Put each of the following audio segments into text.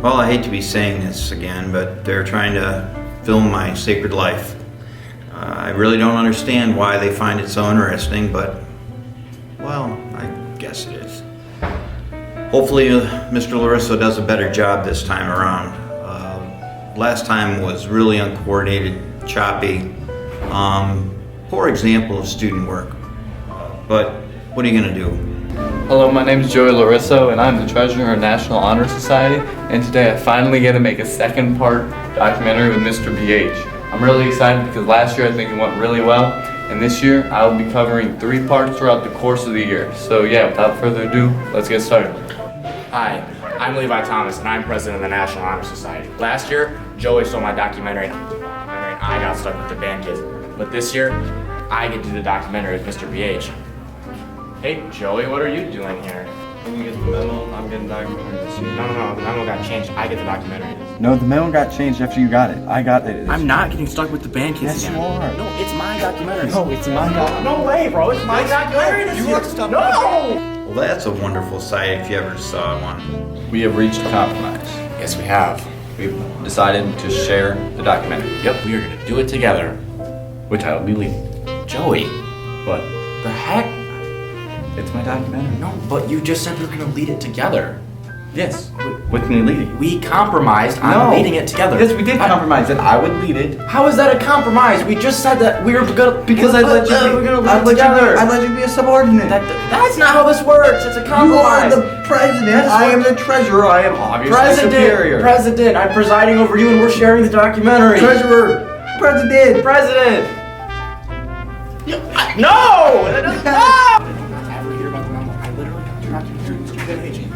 Well, I hate to be saying this again, but they're trying to film my sacred life. I really don't understand why they find it so interesting, but, well, I guess it is. Hopefully, Mr. Loriso does a better job this time around. Last time was really uncoordinated, choppy, poor example of student work. But what are you going to do? Hello, my name is Joey Loriso, and I'm the treasurer of National Honor Society. And today I finally get to make a second part documentary with Mr. BH. I'm really excited because last year I think it went really well, and this year I will be covering 3 parts throughout the course of the year. So yeah, without further ado, let's get started. Hi, I'm Levi Thomas, and I'm president of the National Honor Society. Last year, Joey stole my documentary, and I got stuck with the band kids. But this year, I get to do the documentary with Mr. BH. Hey, Joey, what are you doing here? When you get the memo, I'm getting documentary this year. No, the memo got changed. I get the documentary. No, the memo got changed after you got it. I got it. I'm not getting stuck with the band kids Yes, again. you are. No, it's my documentary. No, it's my documentary. No way, bro. It's my documentary this year. No! Well, that's a wonderful sight if you ever saw one. We have reached a compromise. Yes, we have. We've decided to share the documentary. Yep, we are going to do it together. Which I will be leading. Joey, But the heck? it's my documentary. No, but you just said we were going to lead it together. Yes, with me leading. We compromised on leading it together. Yes, we did compromise that I would lead it. How is that a compromise? We just said that we were gonna Because I let you we're gonna lead it together. I let you be a subordinate. That's not how this works. It's a You are compromise. the president. I am the treasurer. I am obviously superior. President, I'm presiding over you, and we're sharing the documentary. Treasurer. President. President. No! That doesn't. No! Ever hear about the memo? I literally got the documentary. Mr. BH.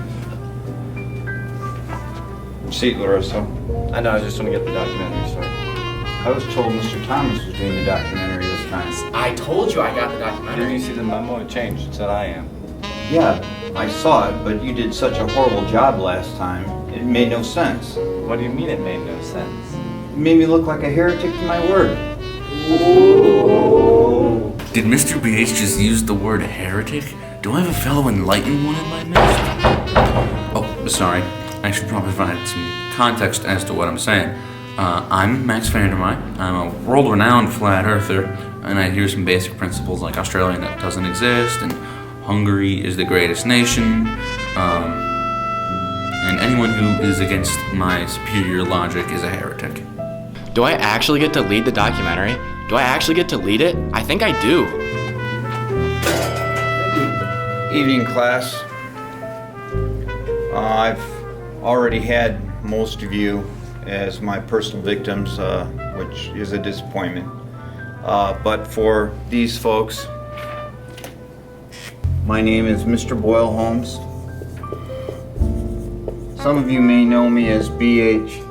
See, Loriso, I know. I was just trying to get the documentary started. I was told Mr. Thomas was doing the documentary this time. I told you I got the Didn't documentary. you see the memo? It changed. It said I am. Yeah, I saw it, but you did such a horrible job last time. It made no sense. What do you mean it made no sense? It made me look like a heretic to my word. Did Mr. BH just use the word heretic? Do I have a fellow enlightened one in my midst? Oh, sorry. I should probably provide some context as to what I'm saying. I'm Max Vandermeer. I'm a world-renowned flat earther, and I hear some basic principles like Australia that doesn't exist, and Hungary is the greatest nation, and anyone who is against my superior logic is a heretic. Do I actually get to lead the documentary? Do I actually get to lead it? I think I do. Evening, class. I've already had most of you as my personal victims, which is a disappointment. But for these folks, my name is Mr. Boyle Holmes. Some of you may know me as BH.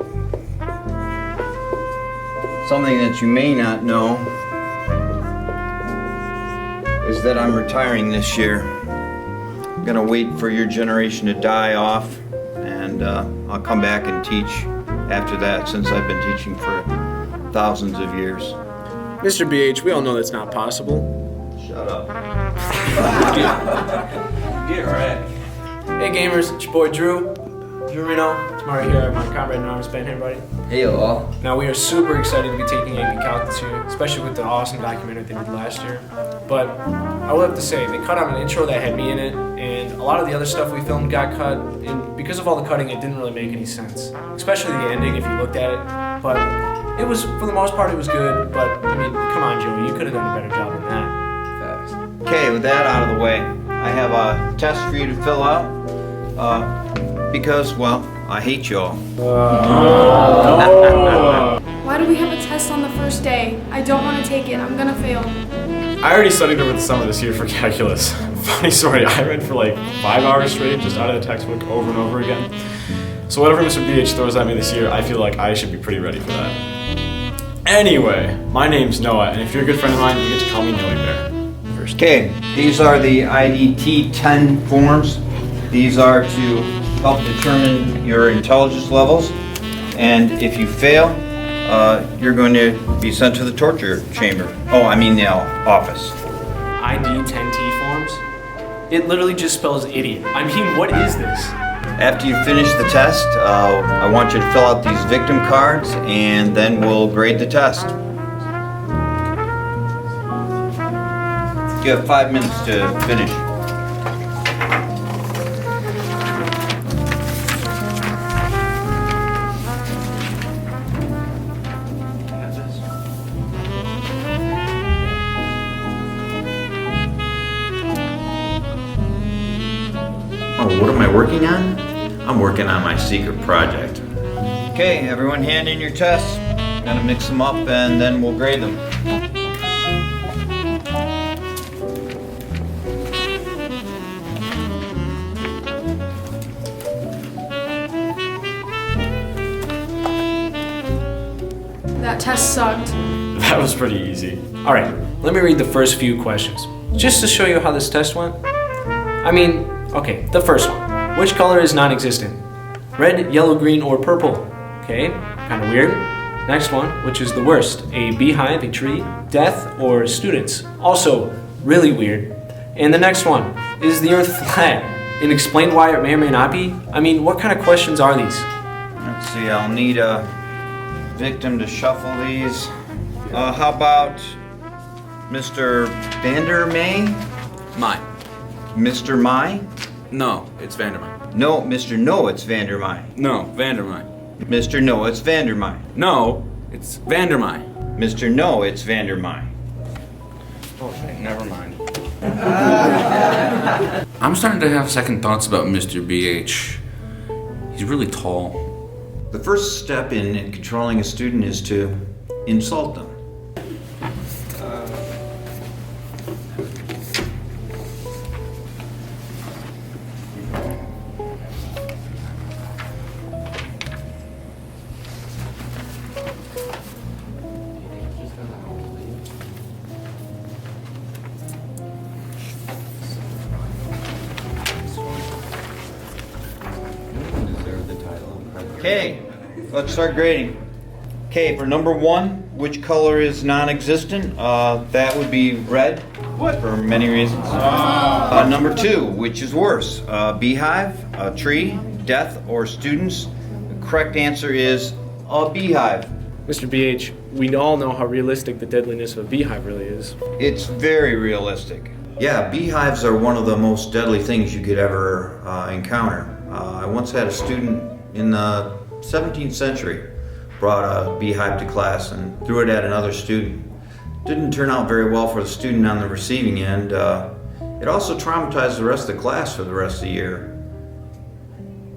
Something that you may not know is that I'm retiring this year. I'm gonna wait for your generation to die off, and I'll come back and teach after that, since I've been teaching for thousands of years. Mr. BH, we all know that's not possible. Shut up. Get right. Hey gamers, it's your boy Drew Reno. Tomorrow here at my comrade in arms band here, buddy. Hey, all. Now we are super excited to be taking a peek out this year, especially with the awesome documentary they did last year. But I will have to say, they cut out an intro that had me in it, and a lot of the other stuff we filmed got cut, and because of all the cutting, it didn't really make any sense. Especially the ending, if you looked at it. But it was, for the most part, it was good, but I mean, come on, Joey, you could have done a better job than that. Fast. Okay, with that out of the way, I have a test for you to fill out. Because, well, I hate you all. Why do we have a test on the first day? I don't want to take it. I'm gonna fail. I already studied over the summer this year for calculus. Funny story, I read for like 5 hours straight, just out of the textbook over and over again. So whatever Mr. BH throws at me this year, I feel like I should be pretty ready for that. Anyway, my name's Noah, and if you're a good friend of mine, you get to call me Noe Bear. Okay, these are the IDT 10 forms. These are to help determine your intelligence levels, and if you fail, you're going to be sent to the torture chamber. Oh, I mean the office. ID 10T forms? It literally just spells idiot. I mean, what is this? After you finish the test, I want you to fill out these victim cards and then we'll grade the test. You have 5 minutes to finish. Oh, what am I working on? I'm working on my secret project. Okay, everyone hand in your tests. Gonna mix them up and then we'll grade them. That test sucked. That was pretty easy. All right, let me read the first few questions, just to show you how this test went. Okay, the first one. Which color is non-existent? Red, yellow, green, or purple? Okay, kind of weird. Next one, which is the worst? A beehive, a tree, death, or students? Also, really weird. And the next one, is the earth flat? And explain why it may or may not be? What kind of questions are these? Let's see, I'll need a victim to shuffle these. How about Mr. Vandermeer? Mine. Mr. Mai? No, it's Vandermeer. No, Mr. No, it's Vandermeer. No, Vandermeer. Mr. No, it's Vandermeer. No, it's Vandermeer. Mr. No, it's Vandermeer. Okay, never mind. I'm starting to have second thoughts about Mr. BH. He's really tall. The first step in controlling a student is to insult them. Okay, let's start grading. Okay, for number 1, which color is non-existent? That would be red. What? For many reasons. Number 2, which is worse? Beehive, a tree, death, or students? The correct answer is a beehive. Mr. BH, we all know how realistic the deadliness of a beehive really is. It's very realistic. Yeah, beehives are one of the most deadly things you could ever encounter. I once had a student in the 17th century brought a beehive to class and threw it at another student. Didn't turn out very well for the student on the receiving end. It also traumatized the rest of the class for the rest of the year.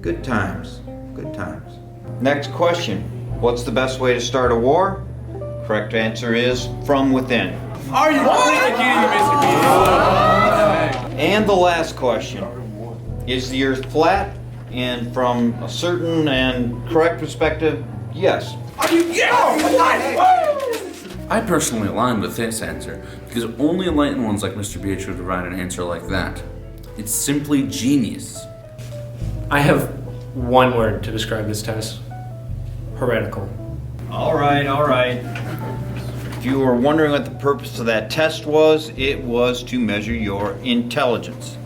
Good times, good times. Next question. What's the best way to start a war? Correct answer is from within. Are you kidding me, Mr. B? And the last question. Is the earth flat? And from a certain and correct perspective, yes. Are you kidding me? I personally align with this answer because only enlightened ones like Mr. BH would provide an answer like that. It's simply genius. I have one word to describe this test. Heretical. All right. If you were wondering what the purpose of that test was, it was to measure your intelligence.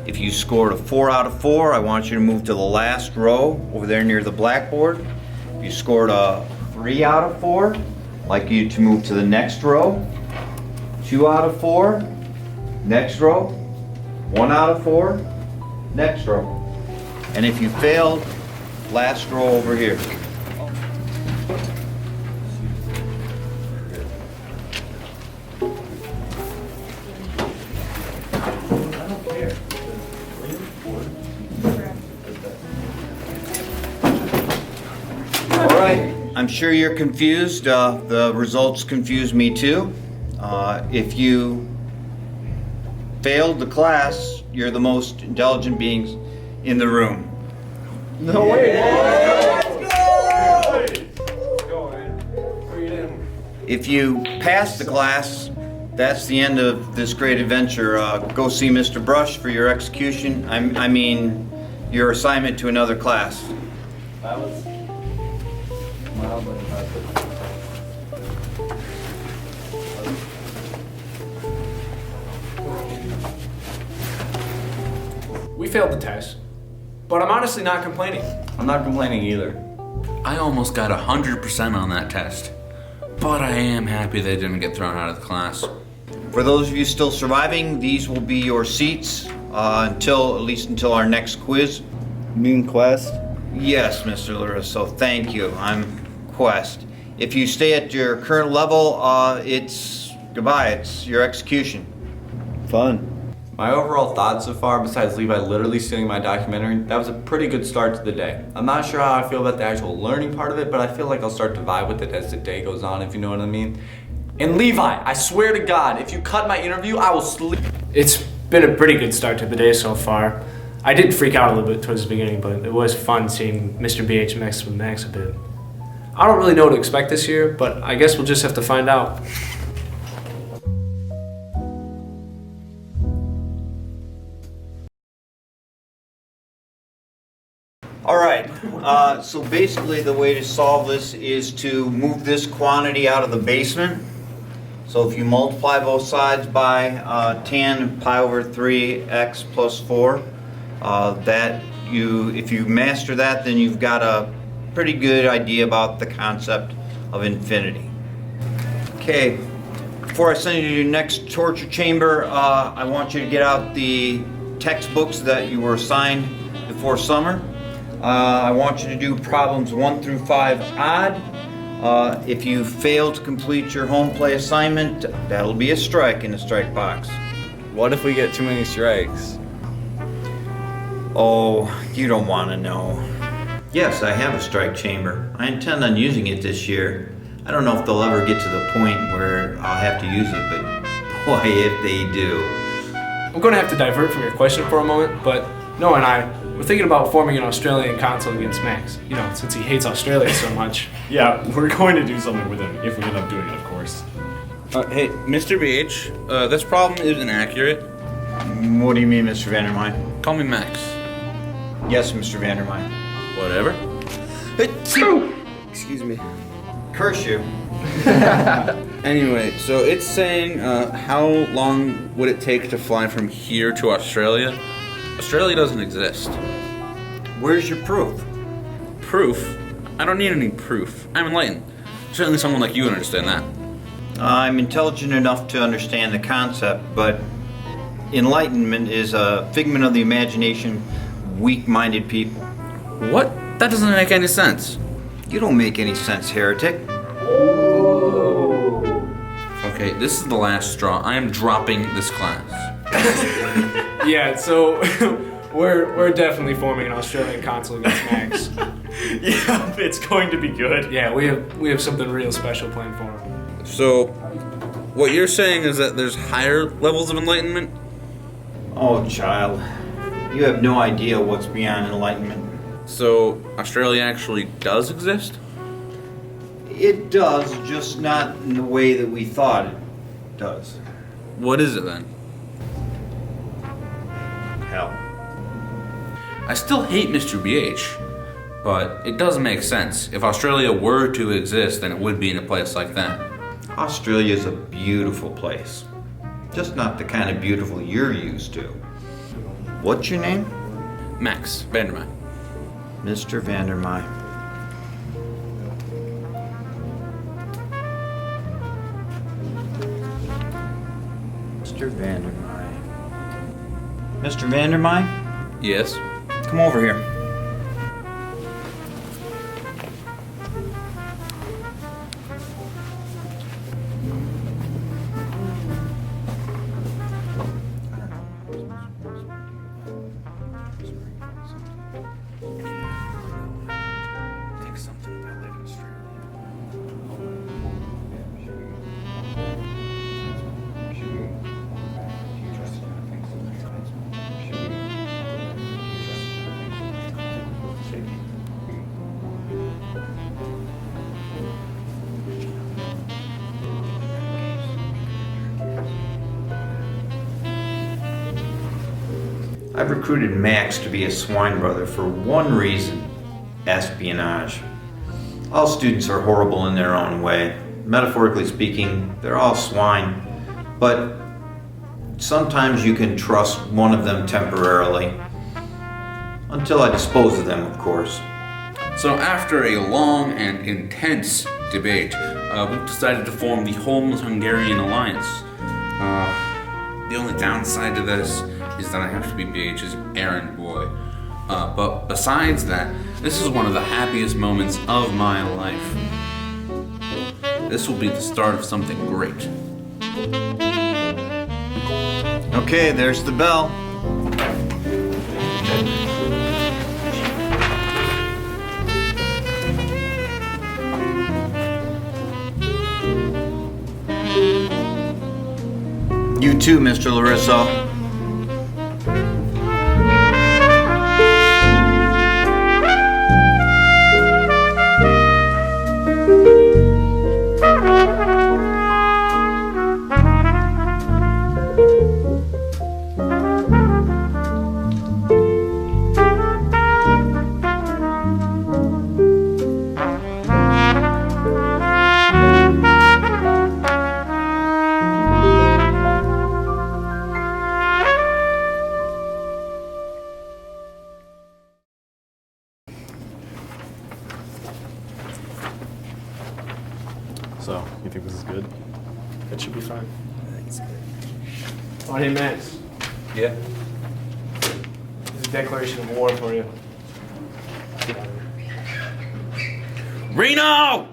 If you scored a 4 out of 4, I want you to move to the last row over there near the blackboard. If you scored a 3 out of 4, I'd like you to move to the next row. 2 out of 4, next row. 1 out of 4, next row. And if you failed, last row over here. I'm sure you're confused. The results confuse me too. If you failed the class, you're the most intelligent beings in the room. No way. If you pass the class, that's the end of this great adventure. Go see Mr. Brush for your execution. I mean, your assignment to another class. That was mildly impressive. We failed the test. but I'm honestly not complaining. I'm not complaining either. I almost got 100% on that test, but I am happy they didn't get thrown out of the class. For those of you still surviving, these will be your seats at least until our next quiz. You mean Quest? Yes, Mr. Loriso, thank you. I'm Quest. If you stay at your current level, it's goodbye. It's your execution. Fun. My overall thoughts so far, besides Levi literally stealing my documentary, that was a pretty good start to the day. I'm not sure how I feel about the actual learning part of it, but I feel like I'll start to vibe with it as the day goes on, if you know what I mean. And Levi, I swear to God, if you cut my interview, I will sleep. It's been a pretty good start to the day so far. I did freak out a little bit towards the beginning, but it was fun seeing Mr. BH mess with Max a bit. I don't really know what to expect this year, but I guess we'll just have to find out. All right, so basically the way to solve this is to move this quantity out of the basement. So if you multiply both sides by tan pi over 3x plus 4, if you master that, then you've got a pretty good idea about the concept of infinity. Okay, before I send you to your next torture chamber, I want you to get out the textbooks that you were assigned before summer. I want you to do problems 1 through 5 odd. If you fail to complete your home play assignment, that'll be a strike in the strike box. What if we get too many strikes? Oh, you don't want to know. Yes, I have a strike chamber. I intend on using it this year. I don't know if they'll ever get to the point where I'll have to use it, but boy, if they do. I'm going to have to divert from your question for a moment, but Noah and I, we're thinking about forming an Australian council against Max. You know, since he hates Australia so much. Yeah, we're going to do something with him if we end up doing it, of course. Hey, Mr. BH, this problem isn't accurate. What do you mean, Mr. Vandermine? Call me Max. Yes, Mr. Vandermine. Whatever. Excuse me. Curse you. Anyway, so it's saying how long would it take to fly from here to Australia? Australia doesn't exist. Where's your proof? Proof? I don't need any proof. I'm enlightened. Certainly someone like you would understand that. I'm intelligent enough to understand the concept, but enlightenment is a figment of the imagination of weak-minded people. What? That doesn't make any sense. You don't make any sense, heretic. Okay, this is the last straw. I am dropping this class. Yeah, so we're definitely forming an Australian council against Max. Yeah, it's going to be good. Yeah, we have something real special planned for him. So, what you're saying is that there's higher levels of enlightenment? Oh, child. You have no idea what's beyond enlightenment. So, Australia actually does exist? It does, just not in the way that we thought it does. What is it then? Hell. I still hate Mr. BH, but it does make sense. If Australia were to exist, then it would be in a place like that. Australia is a beautiful place. Just not the kind of beautiful you're used to. What's your name? Max Vandermine. Mr. Vandermine. Mr. Vandermine. Mr. Vandermine? Yes? Come over here. I've recruited Max to be a swine brother for one reason: espionage. All students are horrible in their own way. Metaphorically speaking, they're all swine. But sometimes you can trust one of them temporarily. Until I dispose of them, of course. So after a long and intense debate, we've decided to form the Holmes Hungarian Alliance. The only downside to this is that I have to be BH's errand boy. But besides that, this is one of the happiest moments of my life. This will be the start of something great. Okay, there's the bell. You too, Mr. Loriso. So, you think this is good? It should be fine. I think it's good. Oh, hey, Max. Yeah. There's a declaration of war for you. Reno!